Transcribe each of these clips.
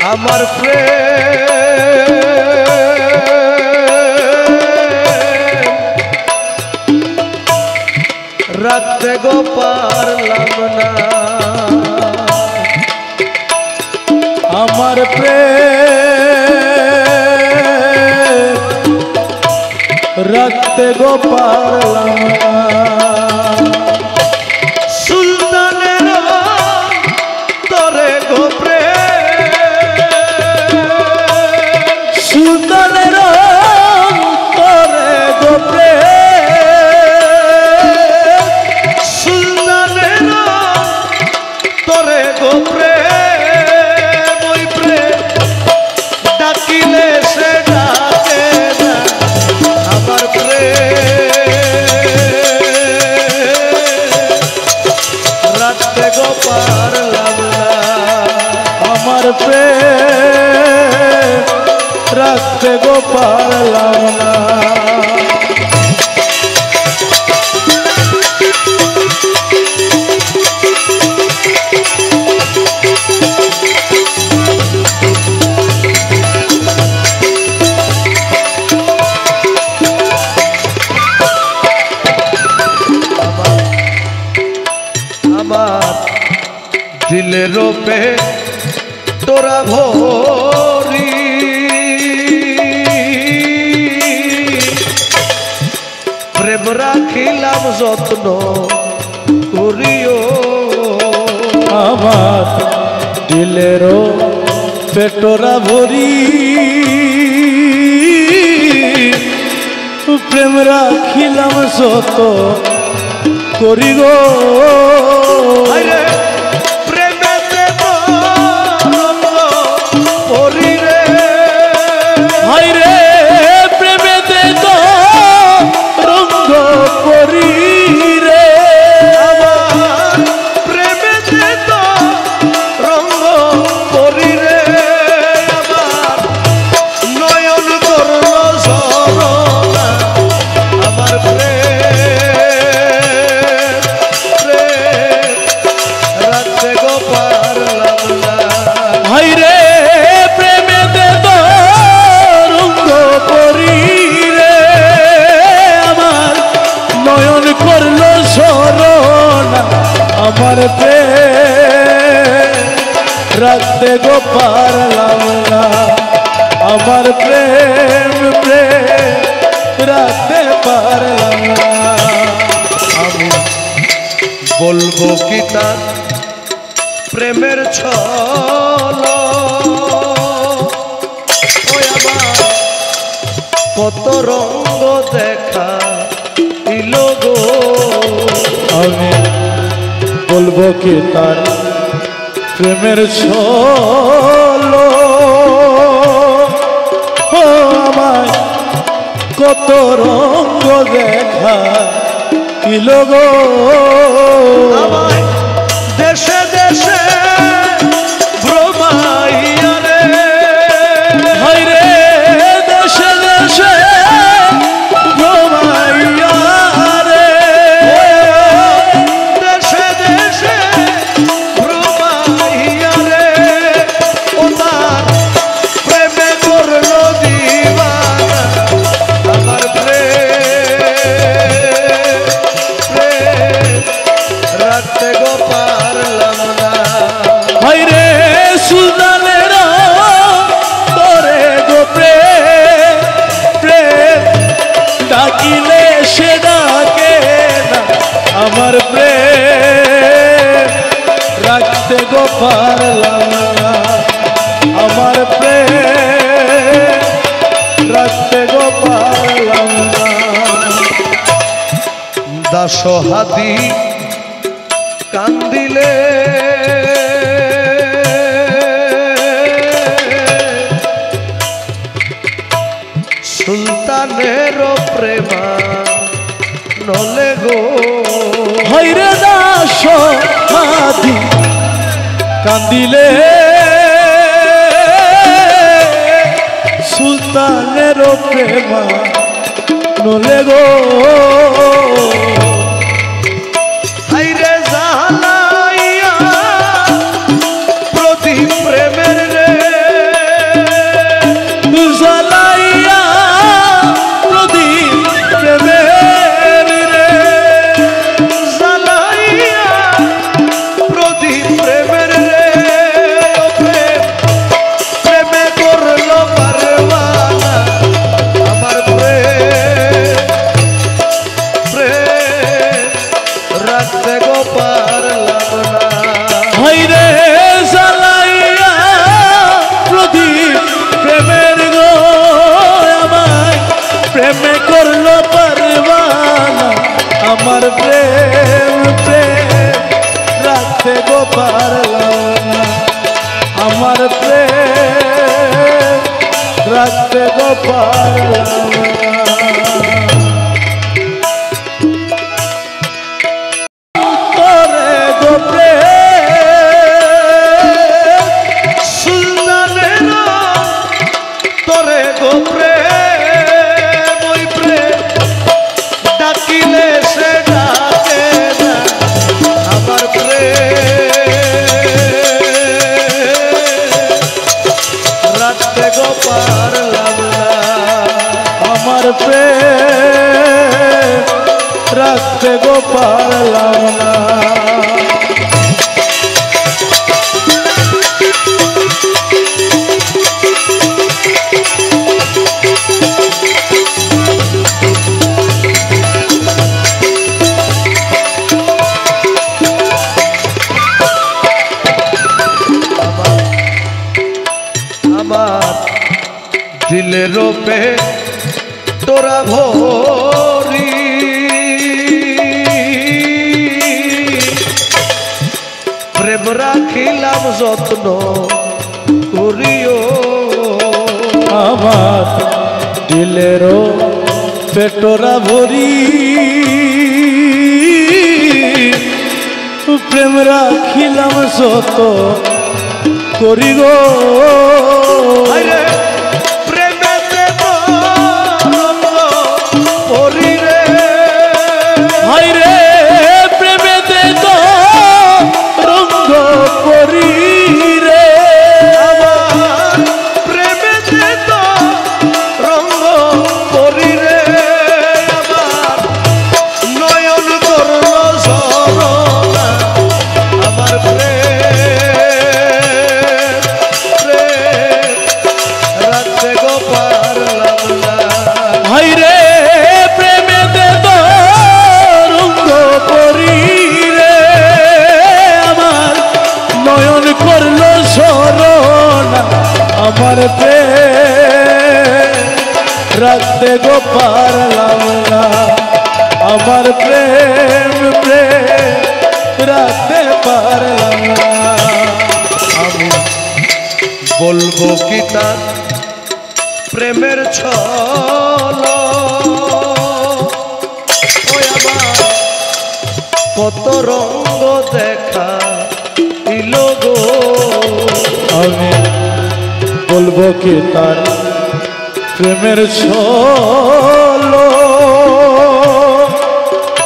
আমার প্রেম রাখতে গো পারলাম না আমার প্রেম রাখতে গো পারলাম না সুলতানের তরে গো সুলতানের তরে গো সুলতানের তরে গো ওই প্রেম ডাকিলে সে ডাকে না আমার প্রেম রাখতে গো পারলাম না আমার প্রেম রাখতে গো পারলাম না আমার দিলের রূপে তোরা ভরি প্রেম রাখিলাম যত্ন করিও আমার দিলেরও পেটরা ভরি প্রেম রাখিলাম যত করি গো প্রেমেতে তো পরি রে হাইরে প্রেমেতে তো রঙ্গ করি রে আমার প্রেমেতে তো রঙ্গ করি রে আমার নয়ন করল ঝরনা আমার রাখতে গো পারলাম না হাইরে প্রেমেতে তো রঙ্গ করি রে আমার নয়ন করলো সরনা আমার প্রেম রাখতে গো পারলাম না আমার প্রেম রাখতে পারলাম না আমি বলবো কি তার প্রেমের ছল ওই আমার কত রঙ্গ দেখা ইলো গো আমি বলবো কি তার প্রেমের ছলো ও আমায় কত রঙ্গ দেখা কিলো গো আমায় দেশে দেশে ভ্রমাইয়া রে হাইরে দেশে দেশে ঘুমাইয়া রে দেশে দেশে ভ্রমাইয়া রে ও তার প্রেমে করলো দিবানা আমার প্রেম রাখতে গো পারলাম না হাইরে সুলতানের তোরে গো প্রেম ডাকিলে সে ডাকে না আমার প্রেম রাখতে গো পারলাম না আমার প্রেম রাখতে গো পারলাম না দাসহাদি কান্দিলে সুলতানের প্রেমা নলে গো হাইরে দাস হাদি কান্দিলে সুলতানের প্রেমা নলে গো হাইরে জালাইয়া প্রদীপ প্রেমের রে আমার প্রেম রাখতে গো পারলাম না তোরে গো প্রেম সুলতানের তোরে গো প্রেম ওই প্রেম ডাকিলে সে ডাকে না আমার প্রেম রাখতে গো পারলাম না আমার প্রেম রাখতে গো পারলাম না আমার দিলের রূপে তোরা ভরি প্রেম রাখিলাম যত্ন করিও আমার দিলেরও পেটরা ভরি প্রেম রাখিলাম সত করি গো আরে প্রেমেতে তো রঙ্গ পরি রে হাইরে প্রেমেতে তো রঙ্গ করি রে আমার প্রেমেতে তো রঙ্গ পরি রে আমার নয়ন করল ঝরনা আমার রাখতে গো পারলাম না হাইরে প্রেমেতে তো রঙ্গ করি রে আমার নয়ন করলো সরনা আমার প্রেম রাখতে গো পারলাম না আমার প্রেম রাখতে পারলাম না আমি বলবো কি তার প্রেমের ছল ওই আমার কত রঙ্গ দেখা ইলো গো আমি বলবো কি তার প্রেমের ছলো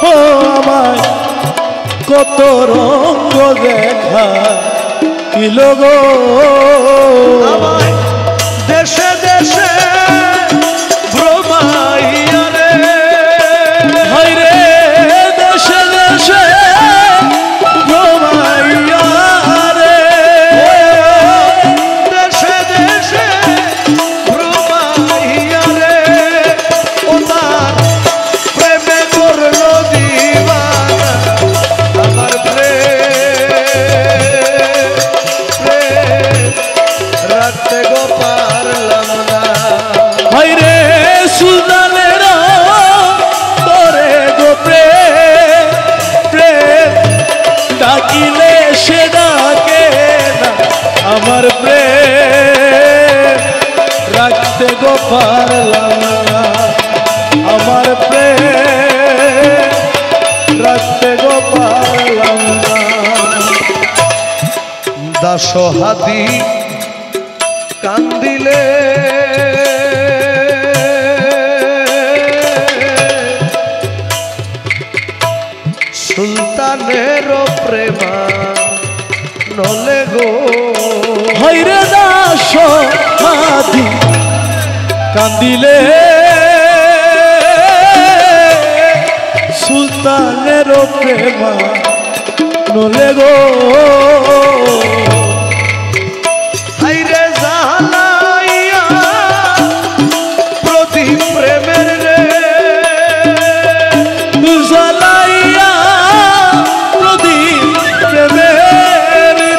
ও আমায় কত রঙ্গ দেখা কিলো গো আমায় দেশে দেশে ভ্রমাইয়া রে হাইরে দেশে দেশে ঘুমাইয়া রে দেশে দেশে ভ্রমাইয়া রে ও তার প্রেমে করলো দিবানা আমার রাখতে গো পারলাম না হাইরে সুলতানের তোরে গো প্রেম ডাকিলে সে ডাকে না আমার প্রেম রাখতে গো পারলাম না আমার প্রেম রাখতে গো পারলাম না দাসহাদি কান্দিলে সুলতানের প্রেমা নলে গো হাইরে দাস হাদি কান্দিলে সুলতানের প্রেমা নলে গো হাইরে জালাইয়া প্রদীপ প্রেমের রে জ্বালাইয়া প্রদীপ প্রেমের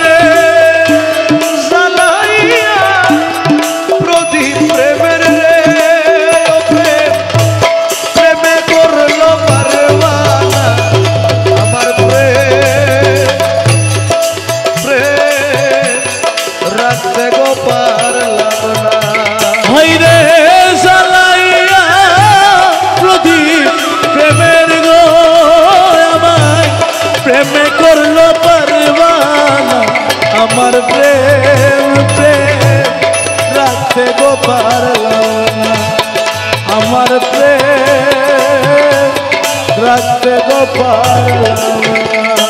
রে জালাইয়া প্রদীপ প্রেমের রে ও প্রেম প্রেমে করলো পারবানা আমার প্রেম পারলাম না আমার প্রেম রাখতে গো পারলাম না